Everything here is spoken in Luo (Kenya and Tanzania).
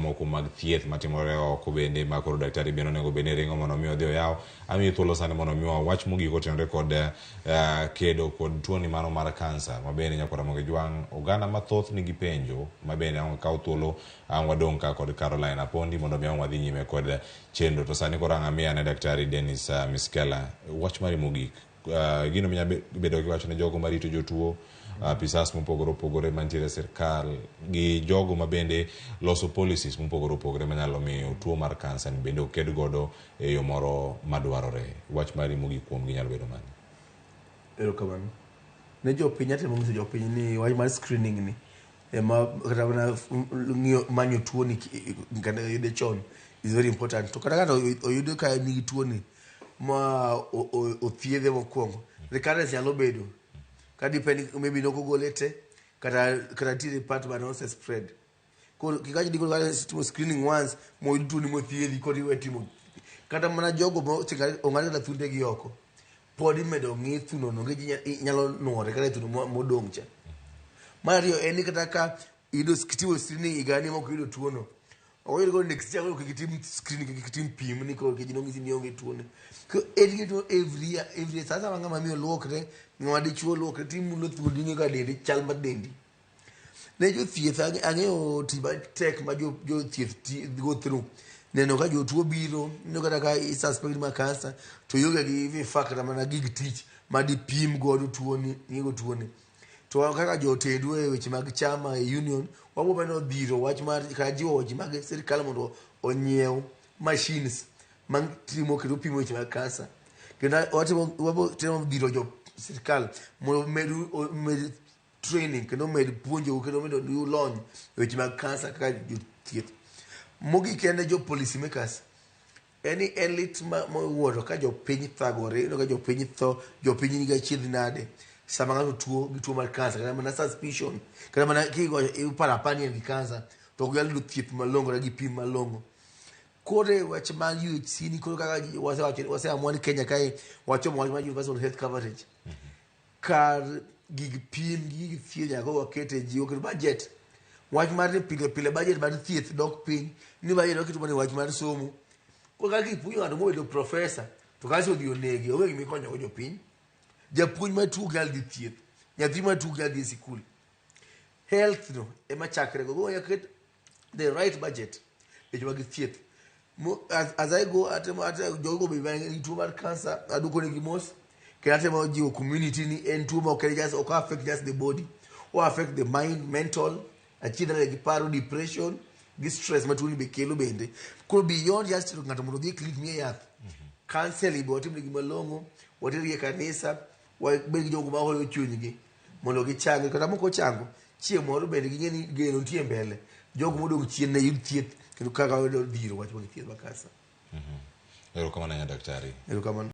moko mag thieth matimore oko bende ma koro daktari bende onego bende ringo mondo mi odhi oyaw ami thuolo sane mondo mi wach mogik otenore kod kedo kod tuoni mano mar kansa ma bende nyako Ramogi jwang oganda mathoth nigi penjo ma bende kawo thuolo wadong ka kod Caroline Apondi mondo mi wadhi nyime kod chenro to sani koro ang'amiya ne daktari Dennis Miskellah wach mari mogik gino minya bedo gi wach ne jogo marito jotuo pisas mopogore opogore mantiere sirkal gi jogo ma bende loso policies mopogore opogore manyalo miyo tuo mar kansa bende oked godo e yo moro madwarore wach mari mogik kuom gi nyalo bedo mane erokamano ne jopiny atemo nyiso jopiny ni wach mar screening ni ema kata mana ng'iyo manyo tuo ni kata yude chon is very important to kata oyudo ka nigi tuo ni ma othiedhe mokwongo recurrence nyalo bedo depending maybe no gole te kata tire part but not spread ko kikaji diko timo screening once mo yudo ni mo thiedhi ko riwe timo kata mana jogo mo ong'ado la thunde gi oko podi medo ng'i thuno no ngi nyalo nuore kata thuno mo dongcha Mario eni kata ka ido skitiwo screening igani mo yudo tuo no oyudo go next year ko kitim screening kitim pim ni ko kijino ngisi ni onge tuo ne ko edito every sasa mangama mi lokre ngwadi chuo lokre tim lo thudinyo ga dendi chal ma dendi ne jo thieth ang'eyo tiba tek ma jo thieth go through neno ka jo tuo biro neno kata ka suspect ma kansa to yoga gi vifaa kata mana gig tich ma di pim godo tuo ni nigo tuo ni to kaka jo tedu e weche mag chama e union wabo beno dhiro wach mar ka jiwo ji mag sirkal mondo onyiew machines mang timo kendo pimo weche mag kansa kendo wabo temo dhiro jo sirkal mondo med training kendo med puonjo kendo medo do launch weche mag kansa kaka jo thieth mogi kende jo policy makers any elite mo wuoro ka jo piny thagore no ka jo piny tho jo piny ni ga chiedh nade sama ngato tuo gi tuo mar kansa kata mana suspicion kata mana kigo para pani en kansa to gal lu thieth malongo gi pim malongo kore wach mag UHC ni koro kaka wase amwani Kenya kai wacho mo ma universal health coverage kar gig pim gig thieth yago wakete jiwo kod budget wach mar pile budget mar thieth dok piny ni ba yedo kitu mane wach mar somo ko kaka ipuonjo ng'ato mobedo professor to kaso dio negi onge gimi konyo go jopiny japuonj ma tuo gal di thieth nyathi ma tuo gal di sikul health no ema chakre go yaket the right budget e jwa gi thieth as I go at jogo be bang tuo mar cancer aduko ni gimos ke atemo jiwo community ni en tuo ma ok just ok affect just the body or affect the mind mental achidra gi paro depression gi stress ma tuo ni be kelo bende ko beyond just ng'ato mondo dhi clinic mi yath counseling bo timni gi malongo wotiri kanisa bed gi jogo ma hoyo chunygi mondo gichangi kata moko chango chieng' moro bende ging'eni geno nitie mbele jogo modong chien ne yud thieth kendo kaka oyudo dhiro wach mag thieth ma kansa erokamano daktari erokamano